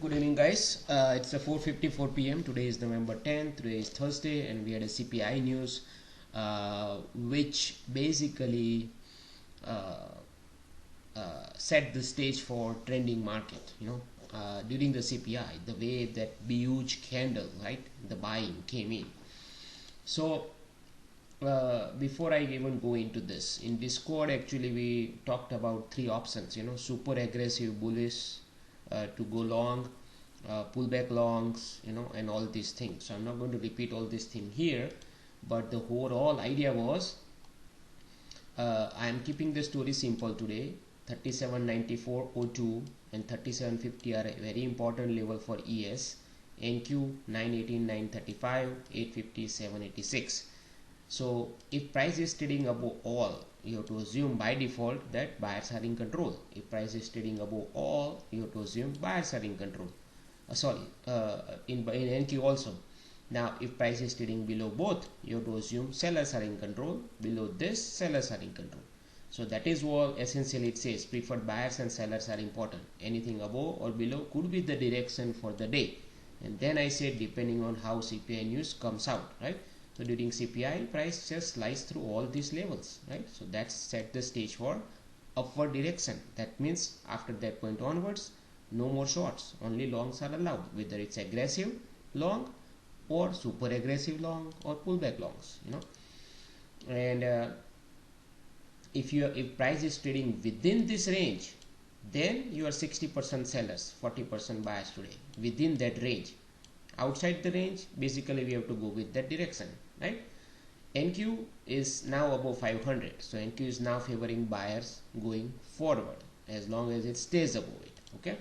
Good evening, guys. It's 4:54 p.m. Today is November 10th. Today is Thursday, and we had a CPI news, which basically uh, set the stage for trending market. During the CPI, the way that huge candle, right, the buying came in. So before I even go into this, in Discord, actually we talked about three options. Super aggressive bullish, to go long, pullback longs, and all these things. So I'm not going to repeat all this thing here, but the overall idea was I am keeping the story simple today. 3794.02 and 3750 are a very important level for ES. NQ 918, 935, 850, 786. So if price is trading above all, you have to assume by default that buyers are in control. If price is trading above all, you have to assume buyers are in control. In NQ also. Now if price is trading below both, you have to assume sellers are in control. Below this, sellers are in control. So that is what essentially it says. Preferred buyers and sellers are important. Anything above or below could be the direction for the day. And then I said depending on how CPI news comes out, right? So during CPI, price just slides through all these levels, right? So that set the stage for upward direction. That means after that point onwards, no more shorts, only longs are allowed, whether it's aggressive long or super aggressive long or pullback longs, And if price is trading within this range, then you are 60% sellers, 40% buyers today, within that range. Outside the range, basically we have to go with that direction, right? NQ is now above 500, so NQ is now favoring buyers going forward as long as it stays above it, okay?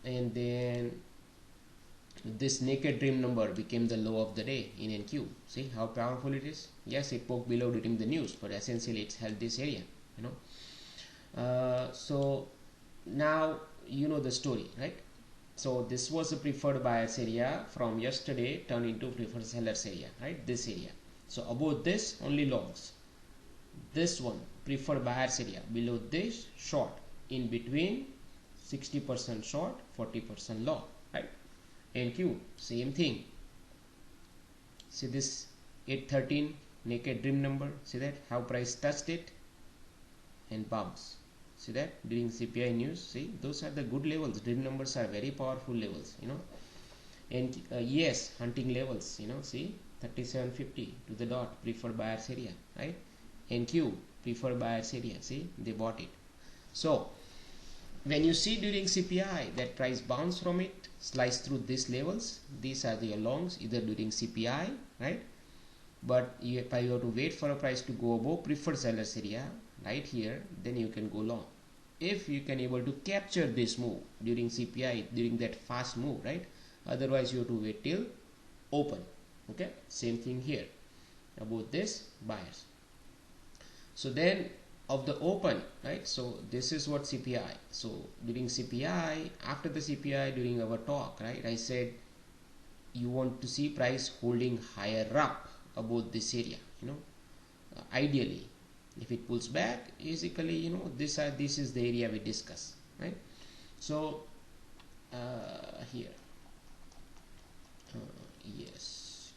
And then this naked dream number became the low of the day in NQ. See how powerful it is? Yes, it poked below during the news, but essentially it's held this area, so now you know the story, right? So this was a preferred buyers area from yesterday turned into preferred sellers area, right? This area. So above this only longs. This one preferred buyers area. Below this short. In between 60% short, 40% long, right? NQ same thing. See this 813 naked dream number. See that how price touched it and bumps. See that during CPI news, see those are the good levels. Dream numbers are very powerful levels, and yes, hunting levels, see 3750 to the dot, preferred buyers area, right? NQ preferred buyers area, see they bought it. So when you see during CPI that price bounce from it, slice through these levels, these are the longs either during CPI, right? But if you have to wait for a price to go above preferred sellers area right here, then you can go long. If you can able to capture this move during CPI, during that fast move, right? Otherwise you have to wait till open, okay? Same thing here about this buyers. So then of the open, right? So this is what CPI. So during CPI, after the CPI, during our talk, right, I said you want to see price holding higher up about this area, ideally if it pulls back, basically this is the area we discuss, right? So here yes,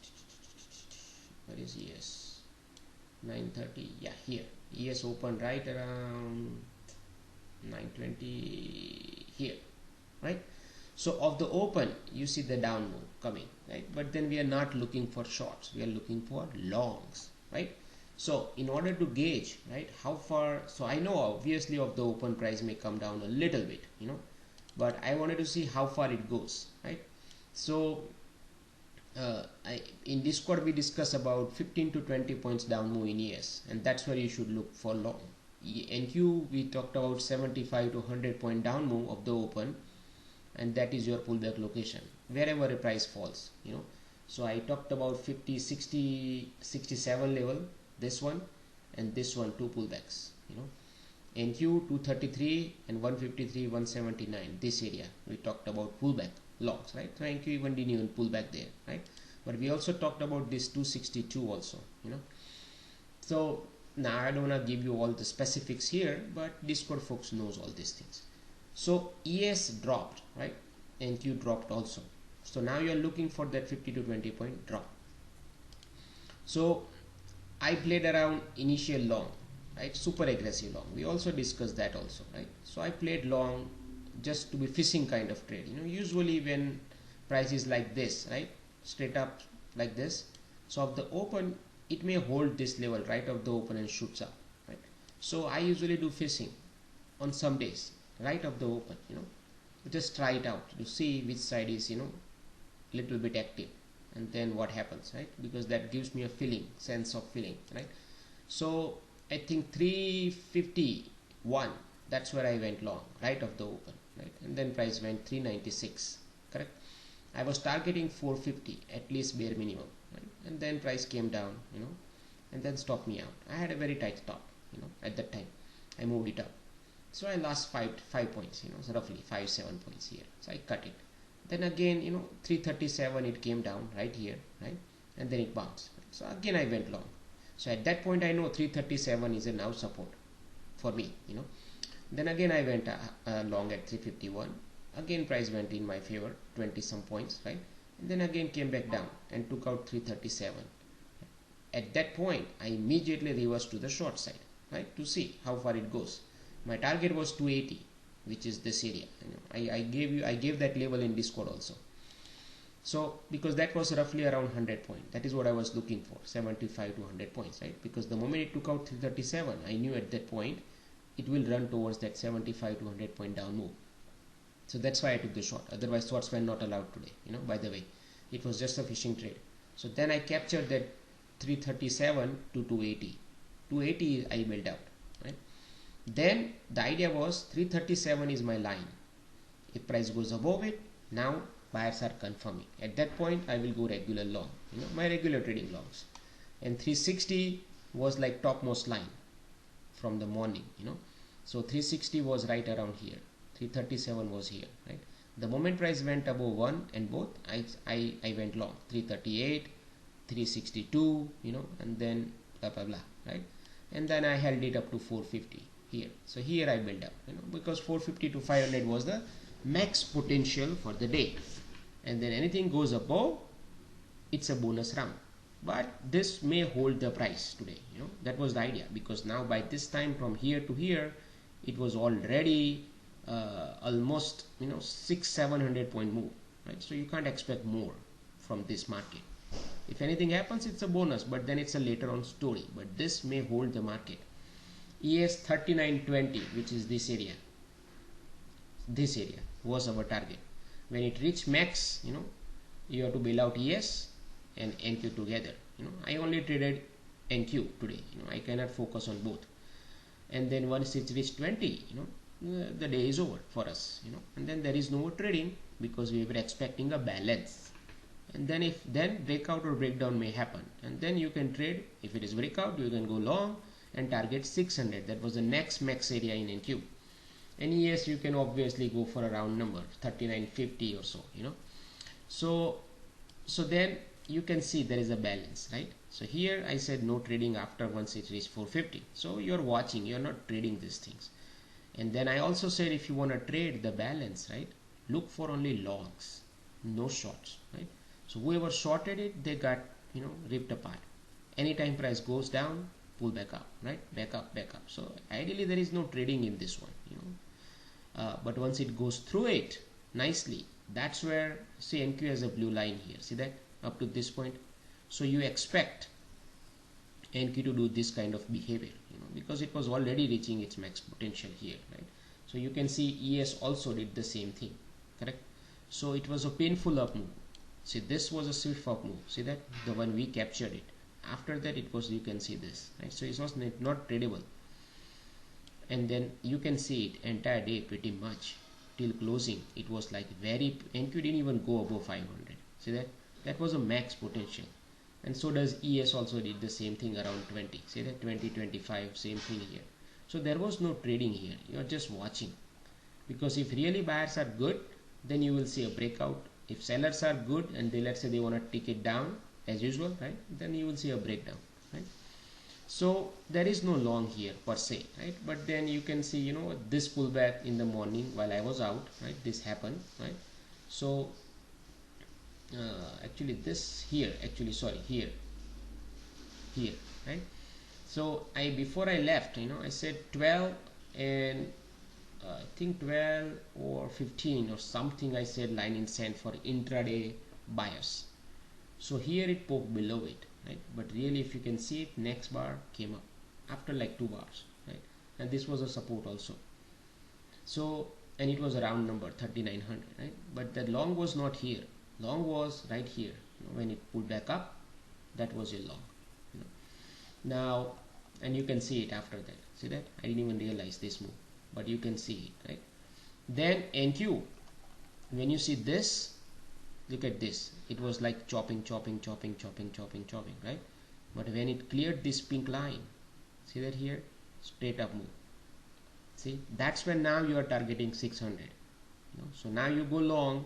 where is ES? 930, yeah, here ES open right around 920 here, right? So of the open, you see the down move coming, right? But then we are not looking for shorts, we are looking for longs, right? So in order to gauge, right, how far, so I know obviously of the open price may come down a little bit, but I wanted to see how far it goes, right? So in Discord we discuss about 15 to 20 points down move in ES, and that's where you should look for long. NQ we talked about 75 to 100 point down move of the open, and that is your pullback location wherever a price falls, So I talked about 50, 60, 67 level, this one and this one, two pullbacks, NQ 233 and 153, 179, this area we talked about pullback longs, right? So NQ even didn't even pull back there, right? But we also talked about this 262 also, So now I don't want to give you all the specifics here, but Discord folks knows all these things. So ES dropped, right? NQ dropped also. So now you are looking for that 50 to 20 point drop. So I played around initial long, right? Super aggressive long. We also discussed that also, right? So I played long just to be fishing kind of trade. Usually when price is like this, right? Straight up like this. So of the open, it may hold this level right of the open and shoots up, right? So I usually do fishing on some days, right of the open, just try it out to see which side is, little bit active, and then what happens, right? Because that gives me a sense of feeling, right? So I think 351, that's where I went long, right of the open, right? And then price went 396, correct? I was targeting 450 at least bare minimum, right? And then price came down, and then stopped me out. I had a very tight stop, at that time. I moved it up, so I lost five points, so roughly 5-7 points here. So I cut it. Then again, 337 it came down right here, right? And then it bounced. So again I went long. So at that point I know 337 is a now support for me, Then again I went long at 351. Again price went in my favor, 20 some points, right? And then again came back down and took out 337. At that point I immediately reversed to the short side, right? To see how far it goes. My target was 280, which is this area. I gave that level in Discord also. So because that was roughly around 100 points, that is what I was looking for, 75 to 100 points, right? Because the moment it took out 337, I knew at that point it will run towards that 75 to 100 point down move. So that's why I took the short. Otherwise shorts were not allowed today, by the way. It was just a fishing trade. So then I captured that 337 to 280. 280 I built out, right? Then the idea was 337 is my line. If price goes above it, now buyers are confirming. At that point I will go regular long, my regular trading longs. And 360 was like topmost line from the morning, So 360 was right around here. 337 was here, right? The moment price went above one and both, I went long. 338, 362, and then blah blah blah, right? And then I held it up to 450 here. So here I built up, because 450 to 500 was the max potential for the day. And then anything goes above, it's a bonus round. But this may hold the price today, that was the idea, because now by this time from here to here, it was already almost 600-700 point move, right? So you can't expect more from this market. If anything happens, it's a bonus, but then it's a later on story. But this may hold the market. ES 3920, which is this area was our target. When it reached max, you have to bail out ES and NQ together. I only traded NQ today. I cannot focus on both. And then once it reached 20, the day is over for us. And then there is no more trading because we were expecting a balance. And then breakout or breakdown may happen, and then you can trade. If it is breakout, you can go long and target 600. That was the next max area in NQ. And ES you can obviously go for a round number, 3950 or so, So then you can see there is a balance, right? So here I said no trading after once it reached 450. So you're watching, you're not trading these things. And then I also said if you want to trade the balance, right, look for only longs, no shorts, right? So whoever shorted it, they got ripped apart. Anytime price goes down, pull back up, right? Back up. So ideally there is no trading in this one, but once it goes through it nicely, that's where, see, NQ has a blue line here, see that, up to this point. So you expect NQ to do this kind of behavior, because it was already reaching its max potential here, right? So you can see ES also did the same thing, correct? So it was a painful up move. See, this was a swift up move, see that, the one we captured it. After that it was, you can see this, right? So it was not tradable. And then you can see it entire day pretty much till closing. It was like very, NQ didn't even go above 500. See that? That was a max potential. And so does ES also did the same thing around 20. See that, 20, 25, same thing here. So there was no trading here. You are just watching. Because if really buyers are good, then you will see a breakout. If sellers are good and let's say they want to take it down as usual, right, then you will see a breakdown, right? So there is no long here per se, right? But then you can see, this pullback in the morning while I was out, right? This happened, right? So actually this here, actually sorry, here, right? So I, before I left, I said 12 and I think 12 or 15 or something, I said line in sand for intraday buyers. So here it poked below it, right? But really, if you can see it, next bar came up after like 2 bars, right? And this was a support also. So, and it was a round number 3900, right? But the long was not here. Long was right here. When it pulled back up, that was your long. Now, and you can see it after that. See that? I didn't even realize this move, but you can see it, right? Then NQ, when you see this, look at this. It was like chopping, right? But when it cleared this pink line, see that here, straight up move. See, that's when now you are targeting 600. So now you go long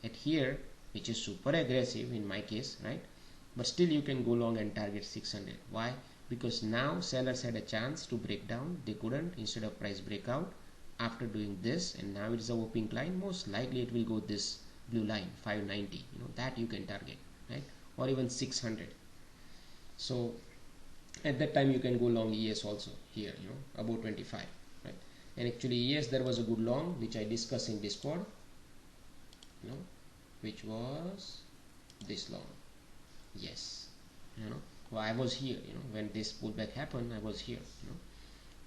at here, which is super aggressive in my case, right? But still you can go long and target 600. Why? Because now sellers had a chance to break down. They couldn't. Instead of price breakout, after doing this, and now it's a pink line, most likely it will go this blue line 590, that you can target, right? Or even 600. So at that time you can go long ES also here, about 25, right? And actually ES, there was a good long which I discussed in Discord, which was this long. Yes, well, I was here, when this pullback happened, I was here,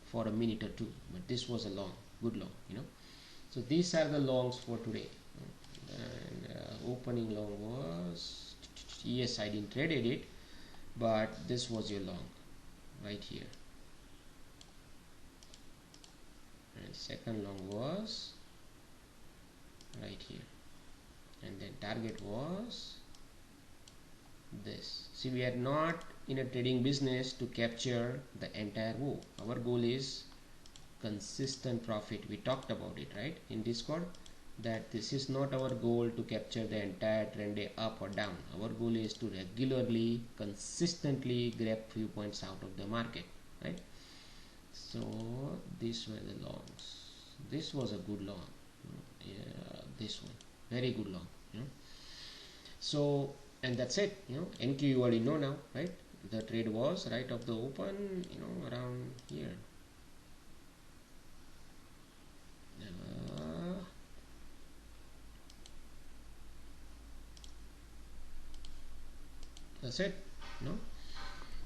for a minute or two, but this was a long, good long, so these are the longs for today. And opening long was, yes, I didn't traded it, but this was your long right here, and second long was right here, and then target was this. See, we are not in a trading business to capture the entire move. Our goal is consistent profit. We talked about it, right, in Discord, that this is not our goal to capture the entire trend day up or down. Our goal is to regularly, consistently grab few points out of the market, right? So these were the longs. This was a good long, this one, very good long, so, and that's it, NQ you already know now, right? The trade was right of the open, around here. That's it,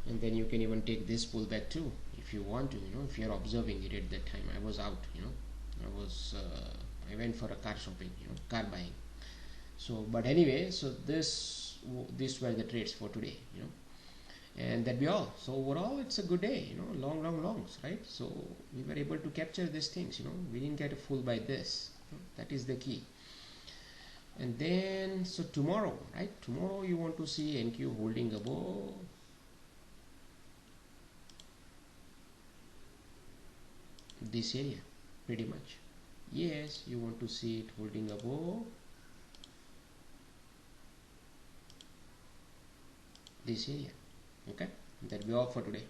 and then you can even take this pullback too if you want to, if you're observing it at that time. I was out, I went for a car shopping, car buying. So, but anyway, so these were the trades for today, and that be all. So overall it's a good day, long longs, right? So we were able to capture these things, we didn't get a fool by this, that is the key. And then, so tomorrow, right? Tomorrow you want to see NQ holding above this area, pretty much. Yes, you want to see it holding above this area. Okay, that'll be all for today.